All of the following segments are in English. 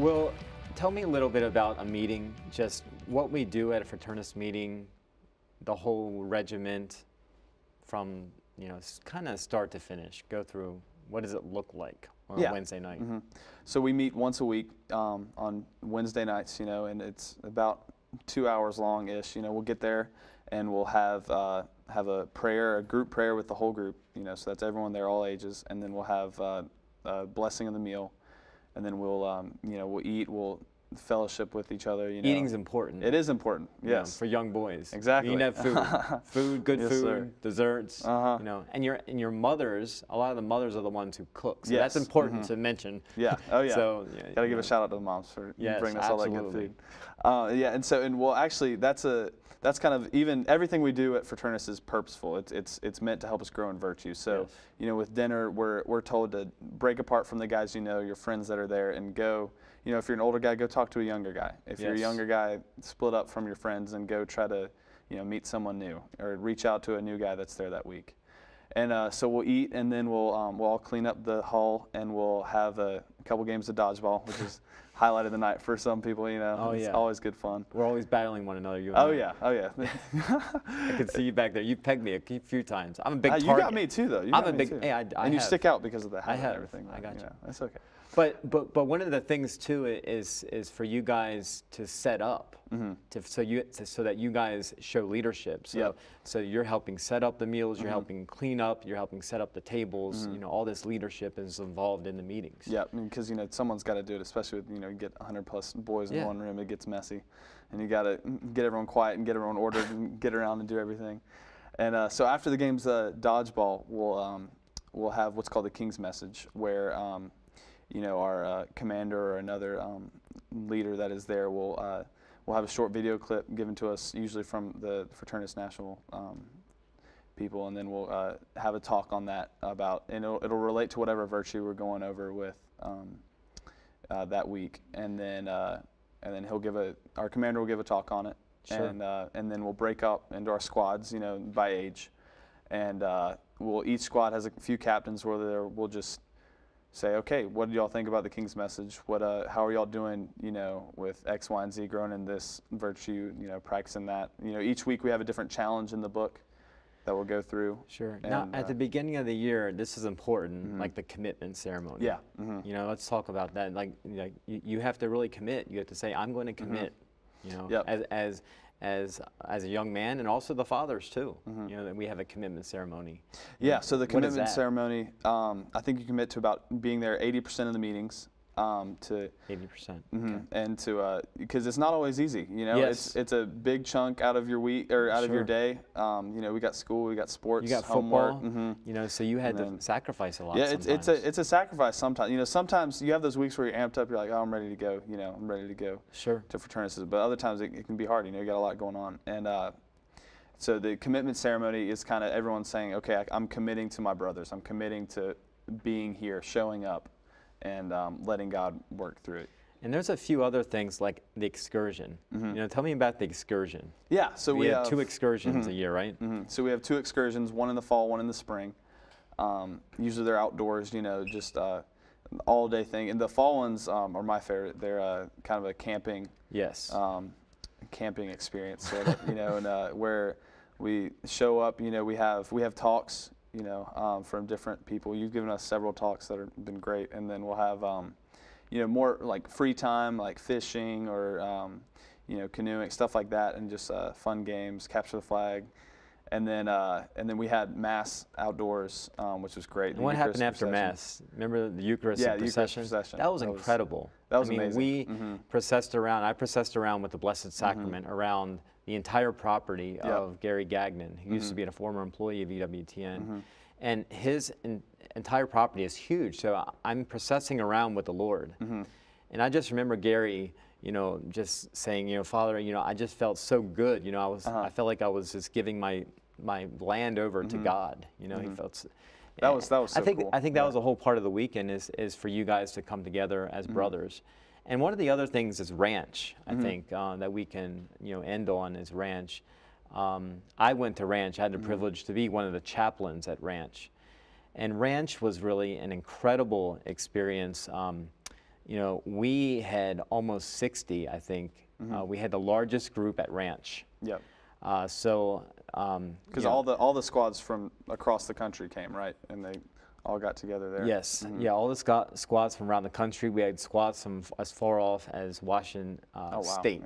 Well, tell me a little bit about a meeting, just what we do at a fraternist meeting, the whole regiment from, kind of start to finish. Go through, what does it look like on a Wednesday night? So we meet once a week on Wednesday nights, and it's about 2 hours long-ish. We'll get there and we'll have a prayer, a group prayer with the whole group, so that's everyone there, all ages, and then we'll have a blessing of the meal, and then we'll eat, we'll fellowship with each other. Eating's important. It is important, yes. For young boys. Exactly. You need to have food, good Yes, food, sir. desserts, and your mothers, a lot of the mothers are the ones who cook, so Yes. that's important to mention. Yeah, oh yeah. So, Gotta give a shout out to the moms for bringing us all that good absolutely. food. And well, actually, that's kind of, even everything we do at Fraternus is purposeful. It's meant to help us grow in virtue. So, with dinner, we're told to break apart from the guys your friends that are there, and go. If you're an older guy, go talk to a younger guy. If you're a younger guy, split up from your friends and go try to, meet someone new, or reach out to a new guy that's there that week. And so we'll eat, and then we'll all clean up the hall, and we'll have a couple games of dodgeball, which is highlight of the night for some people. It's always good fun. We're always battling one another. You and I. Oh yeah. I can see you back there. You've pegged me a few times. I'm a big target. You got me too, though. I'm a big. Hey, and you stick out because of the hat and everything. I got you. That's okay. But one of the things too is for you guys to set up, so that you guys show leadership. So you're helping set up the meals, you're helping clean up, you're helping set up the tables. All this leadership is involved in the meetings. Yeah, because someone's got to do it, especially with you get 100+ boys in one room. It gets messy, and you got to get everyone quiet and get everyone ordered and get around and do everything. And so after the game's dodgeball, we'll have what's called the King's Message, where our commander or another leader that is there will have a short video clip given to us, usually from the Fraternus National people, and then we'll have a talk on that and it'll relate to whatever virtue we're going over with that week, and then our commander will give a talk on it, and then we'll break up into our squads, by age, and each squad has a few captains where we'll just say, okay, what did y'all think about the King's Message? How are y'all doing, with X, Y, and Z, growing in this virtue, practicing that? Each week we have a different challenge in the book that we'll go through. Sure. Now, at the beginning of the year, this is important, like the commitment ceremony. Yeah. Let's talk about that. Like you have to really commit. You have to say, I'm going to commit, as a young man, and also the fathers too. That we have a commitment ceremony. Yeah, so the commitment ceremony, I think you commit to about being there 80% of the meetings. To 80%. And to because it's not always easy. Yes. It's a big chunk out of your week or out of your day. We got school, we got sports, you got homework. football. So you had to sacrifice a lot. Yeah, it's a sacrifice sometimes. Sometimes you have those weeks where you're amped up. You're like, oh, I'm ready to go. I'm ready to go. Sure. To fraternities, but other times it can be hard. You got a lot going on, and so the commitment ceremony is kind of everyone saying, okay, I'm committing to my brothers. I'm committing to being here, showing up, and letting God work through it. And there's a few other things like the excursion. Tell me about the excursion. Yeah, so we have 2 excursions a year, right? So we have 2 excursions, one in the fall, one in the spring. Usually they're outdoors, just all day thing. And the fall ones are my favorite. They're kind of a camping, camping experience, sort of, and where we show up. We have talks. From different people. You've given us several talks that have been great, and then we'll have, more like free time, like fishing or, canoeing, stuff like that, and just fun games, capture the flag, and then we had mass outdoors, which was great. And what happened after mass? Remember the Eucharist procession? That was incredible. That was amazing. We processed around. I processed around with the Blessed Sacrament around the entire property of Gary Gagnon, who used to be a former employee of EWTN. And his entire property is huge, so I'm processing around with the Lord. And I just remember Gary, just saying, Father, I just felt so good. I felt like I was just giving my land over to God. He felt. That was so cool. I think that was a whole part of the weekend is for you guys to come together as brothers. And one of the other things is ranch, I think, that we can end on is ranch. I went to ranch. I had the privilege to be one of the chaplains at ranch. And ranch was really an incredible experience. you know, we had almost 60, I think. We had the largest group at Ranch. Yep. Because all the squads from across the country came, right? And they all got together there. Yes. Yeah, all the squads from around the country. We had squads from as far off as Washington State,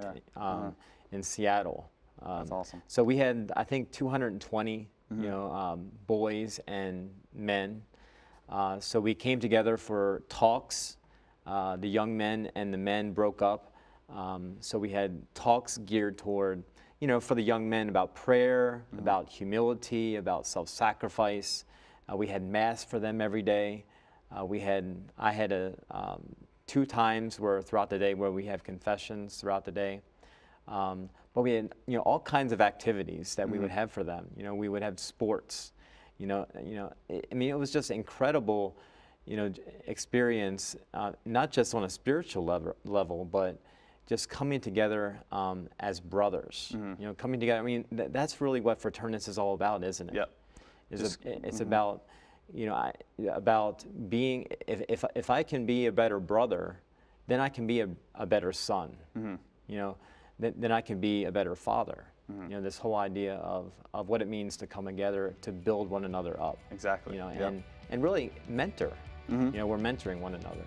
in Seattle. That's awesome. So we had, I think, 220, you know, boys and men. So we came together for talks. The young men and the men broke up. So we had talks geared toward, you know, for the young men about prayer, about humility, about self-sacrifice. We had mass for them every day. I had 2 times throughout the day where we have confessions throughout the day. But we had, you know, all kinds of activities that we would have for them. You know, we would have sports. I mean, it was just incredible, you know, experience, not just on a spiritual level, but just coming together as brothers. You know, coming together. I mean, that's really what Fraternus is all about, isn't it? Yep. It's about, you know, about being. If I can be a better brother, then I can be a better son. You know, then I can be a better father. You know, this whole idea of what it means to come together to build one another up. Exactly. You know, and really mentor. You know, we're mentoring one another.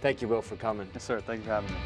Thank you, Will, for coming. Yes, sir. Thank you for having me.